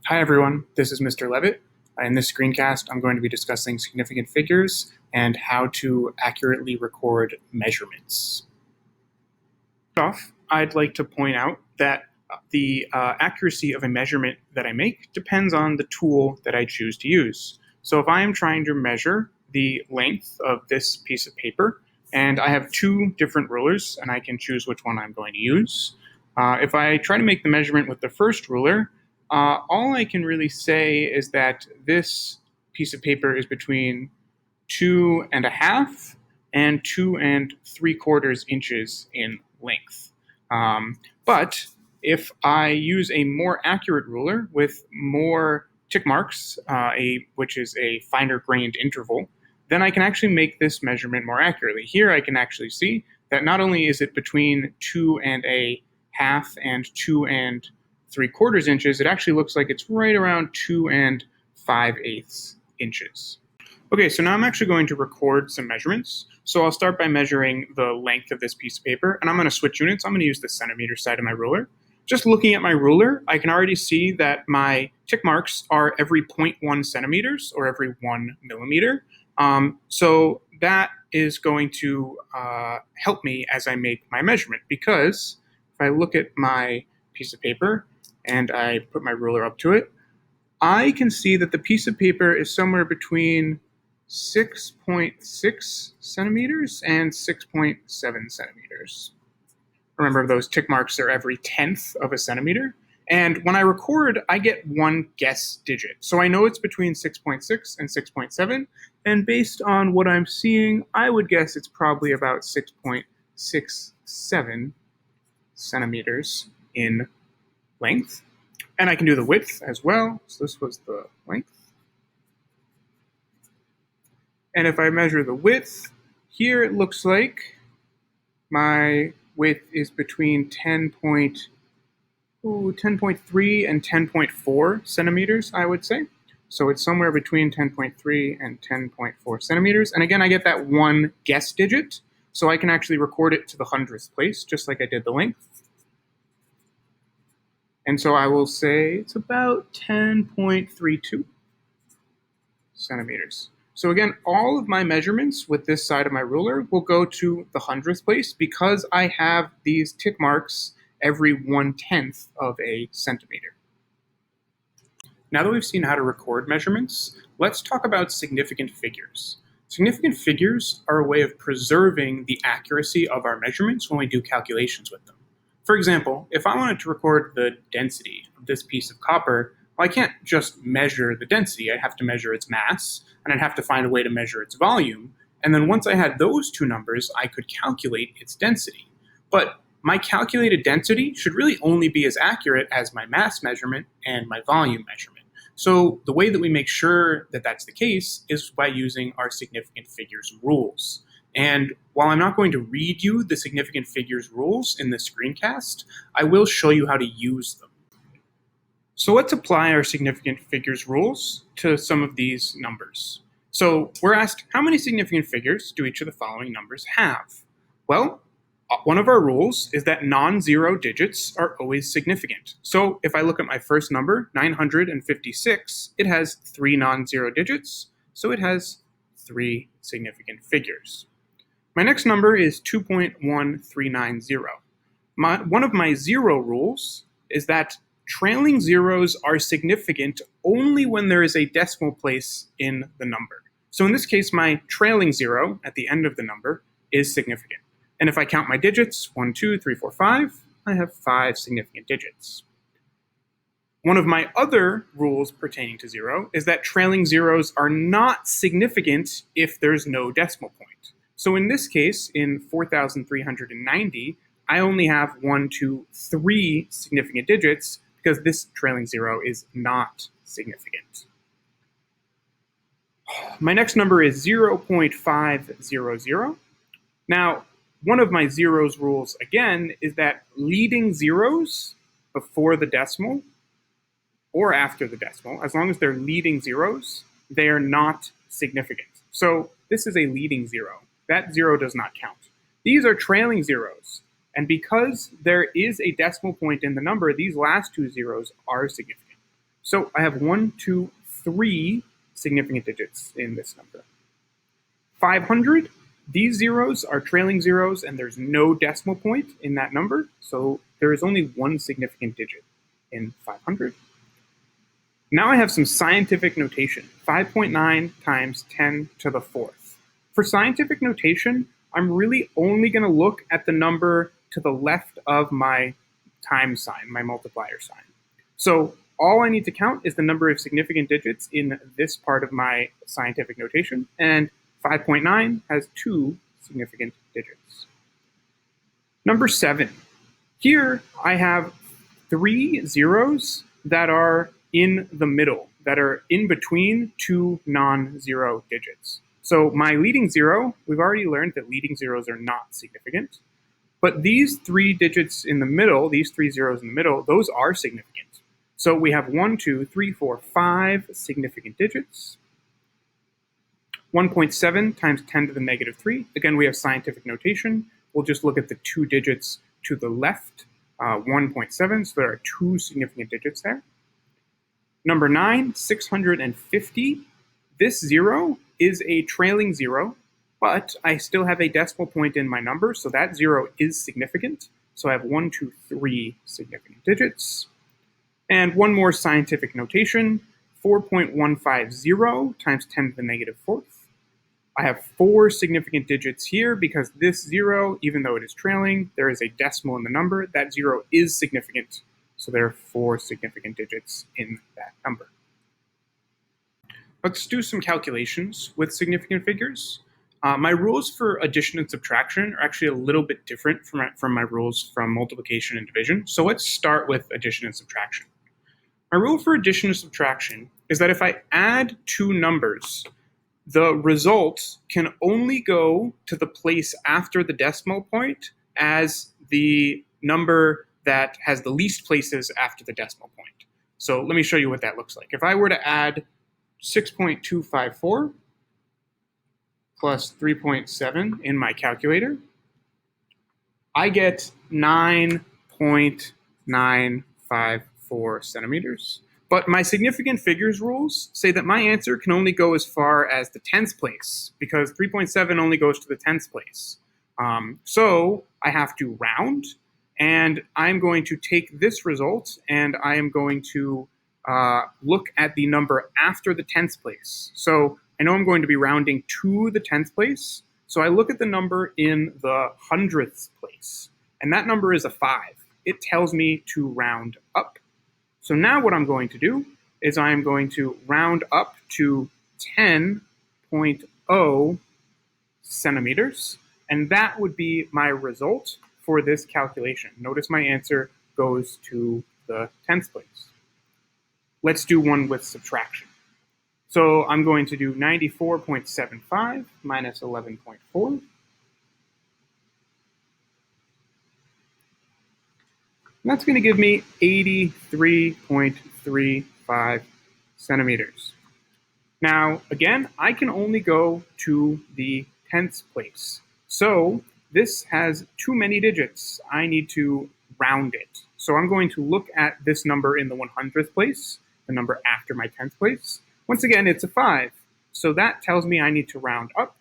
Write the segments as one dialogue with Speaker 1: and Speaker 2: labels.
Speaker 1: Hi everyone, this is Mr. Levitt. In this screencast, I'm going to be discussing significant figures and how to accurately record measurements. First off, I'd like to point out that the accuracy of a measurement that I make depends on the tool that I choose to use. So if I am trying to measure the length of this piece of paper, and I have two different rulers, and I can choose which one I'm going to use. If I try to make the measurement with the first ruler, all I can really say is that this piece of paper is between 2.5 and 2.75 inches in length. But if I use a more accurate ruler with more tick marks, which is a finer grained interval, then I can actually make this measurement more accurately. Here I can actually see that not only is it between 2.5 and 2.75 inches, it actually looks like it's right around 2.5 inches. Okay, so now I'm actually going to record some measurements. So I'll start by measuring the length of this piece of paper, and I'm going to switch units. I'm going to use the centimeter side of my ruler. Just looking at my ruler, I can already see that my tick marks are every 0.1 centimeters or every 1 millimeter. So that is going to help me as I make my measurement, because if I look at my piece of paper and I put my ruler up to it, I can see that the piece of paper is somewhere between 6.6 centimeters and 6.7 centimeters. Remember, those tick marks are every 1/10 of a centimeter. And when I record, I get one guess digit. So I know it's between 6.6 and 6.7. And based on what I'm seeing, I would guess it's probably about 6.67 centimeters in length. And I can do the width as well. So this was the length. And if I measure the width, here it looks like my width is between 10.3 and 10.4 centimeters, I would say. So it's somewhere between 10.3 and 10.4 centimeters. And again, I get that one guess digit. So I can actually record it to the 100th place, just like I did the length. And so I will say it's about 10.32 centimeters. So again, all of my measurements with this side of my ruler will go to the 100th place because I have these tick marks every 1/10 of a centimeter. Now that we've seen how to record measurements, let's talk about significant figures. Significant figures are a way of preserving the accuracy of our measurements when we do calculations with them. For example, if I wanted to record the density of this piece of copper, well, I can't just measure the density. I'd have to measure its mass, and I'd have to find a way to measure its volume. And then once I had those two numbers, I could calculate its density. But my calculated density should really only be as accurate as my mass measurement and my volume measurement. So the way that we make sure that that's the case is by using our significant figures rules. And while I'm not going to read you the significant figures rules in this screencast, I will show you how to use them. So let's apply our significant figures rules to some of these numbers. So we're asked, how many significant figures do each of the following numbers have? Well, one of our rules is that non-zero digits are always significant. So if I look at my first number, 956, it has 3 non-zero digits, so it has 3 significant figures. My next number is 2.1390. One of my zero rules is that trailing zeros are significant only when there is a decimal place in the number. So in this case, my trailing zero at the end of the number is significant. And if I count my digits, 1, 2, 3, 4, 5, I have 5 significant digits. One of my other rules pertaining to zero is that trailing zeros are not significant if there's no decimal point. So in this case, in 4,390, I only have 1, 2, 3 significant digits because this trailing zero is not significant. My next number is 0.500. Now, one of my zeros rules, again, is that leading zeros before the decimal or after the decimal, as long as they're leading zeros, they are not significant. So this is a leading zero. That zero does not count. These are trailing zeros. And because there is a decimal point in the number, these last two zeros are significant. So I have 1, 2, 3 significant digits in this number. 500, these zeros are trailing zeros and there's no decimal point in that number, so there is only one significant digit in 500. Now I have some scientific notation, 5.9 times 10 to the fourth. For scientific notation, I'm really only going to look at the number to the left of my times sign, my multiplier sign. So all I need to count is the number of significant digits in this part of my scientific notation, and 5.9 has 2 significant digits. Number 7. Here I have 3 zeros that are in the middle, that are in between 2 non-zero digits. So my leading zero, we've already learned that leading zeros are not significant, but these 3 digits in the middle, these 3 zeros in the middle, those are significant. So we have 1, 2, 3, 4, 5 significant digits. 1.7 times 10 to the negative 3. Again, we have scientific notation. We'll just look at the 2 digits to the left, 1.7, so there are 2 significant digits there. Number 9, 650. This zero is a trailing zero, but I still have a decimal point in my number, so that zero is significant. So I have 1, 2, 3 significant digits. And one more scientific notation, 4.150 times 10 to the negative fourth. I have 4 significant digits here because this zero, even though it is trailing, there is a decimal in the number. That zero is significant, so there are 4 significant digits in that number. Let's do some calculations with significant figures. My rules for addition and subtraction are actually a little bit different from my rules from multiplication and division. So let's start with addition and subtraction. My rule for addition and subtraction is that if I add 2 numbers, the result can only go to the place after the decimal point as the number that has the least places after the decimal point. So let me show you what that looks like. If I were to add 6.254 plus 3.7 in my calculator, I get 9.954 centimeters. But my significant figures rules say that my answer can only go as far as the tens place, because 3.7 only goes to the tens place. So I have to round, and I'm going to take this result, and I am going to look at the number after the tens place. So I know I'm going to be rounding to the tens place, so I look at the number in the hundredths place, and that number is a 5. It tells me to round up. So now what I'm going to do is I'm going to round up to 10.0 centimeters, and that would be my result for this calculation. Notice my answer goes to the tens place. Let's do one with subtraction. So I'm going to do 94.75 minus 11.4. And that's going to give me 83.35 centimeters. Now, again, I can only go to the tenths place. So this has too many digits. I need to round it. So I'm going to look at this number in the 100th place, the number after my 10th place. Once again, it's a 5. So that tells me I need to round up,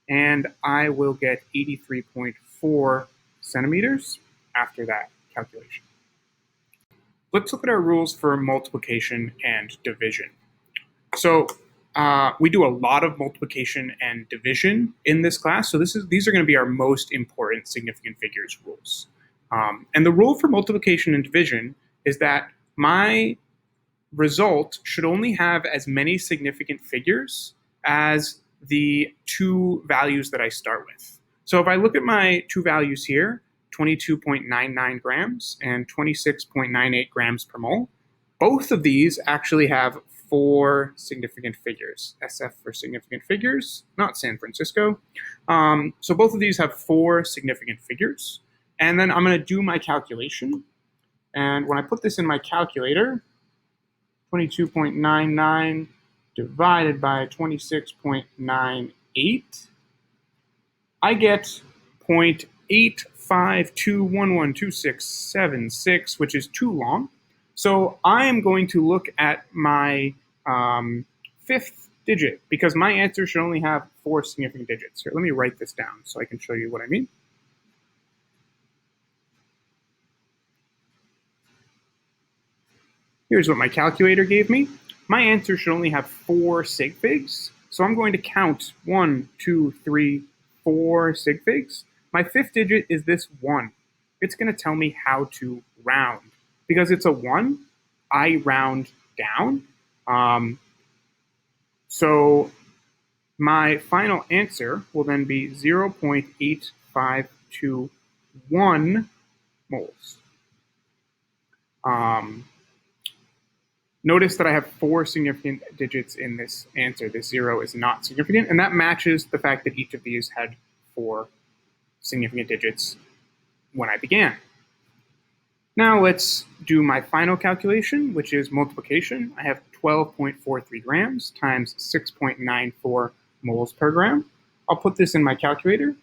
Speaker 1: and I will get 83.4 centimeters after that calculation. Let's look at our rules for multiplication and division. So we do a lot of multiplication and division in this class. So these are going to be our most important significant figures rules. And the rule for multiplication and division is that my result should only have as many significant figures as the 2 values that I start with. So if I look at my 2 values here, 22.99 grams and 26.98 grams per mole, both of these actually have 4 significant figures. SF for significant figures, not San Francisco. So both of these have 4 significant figures. And then I'm going to do my calculation. And when I put this in my calculator, 22.99 divided by 26.98, I get 0.852112676, which is too long. So I am going to look at my fifth digit because my answer should only have 4 significant digits. Here, let me write this down so I can show you what I mean. Here's what my calculator gave me. My answer should only have 4 sig figs. So I'm going to count 1, 2, 3, 4 sig figs. My fifth digit is this 1. It's going to tell me how to round. Because it's a 1, I round down. So my final answer will then be 0.8521 moles. Notice that I have 4 significant digits in this answer. This 0 is not significant, and that matches the fact that each of these had 4 significant digits when I began. Now let's do my final calculation, which is multiplication. I have 12.43 grams times 6.94 moles per gram. I'll put this in my calculator.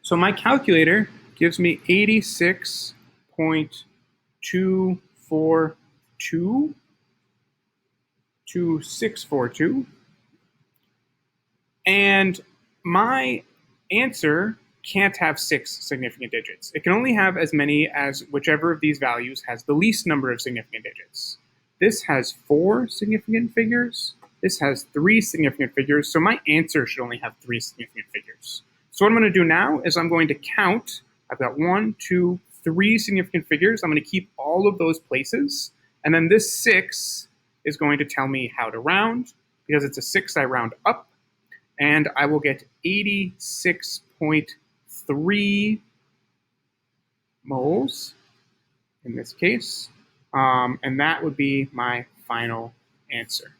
Speaker 1: So my calculator gives me 86.2422642. And my answer can't have 6 significant digits. It can only have as many as whichever of these values has the least number of significant digits. This has 4 significant figures. This has 3 significant figures. So my answer should only have 3 significant figures. So what I'm going to do now is I'm going to count. I've got 1, 2, 3 significant figures. I'm going to keep all of those places. And then this 6 is going to tell me how to round. Because it's a 6, I round up. And I will get 86.3 moles in this case. And that would be my final answer.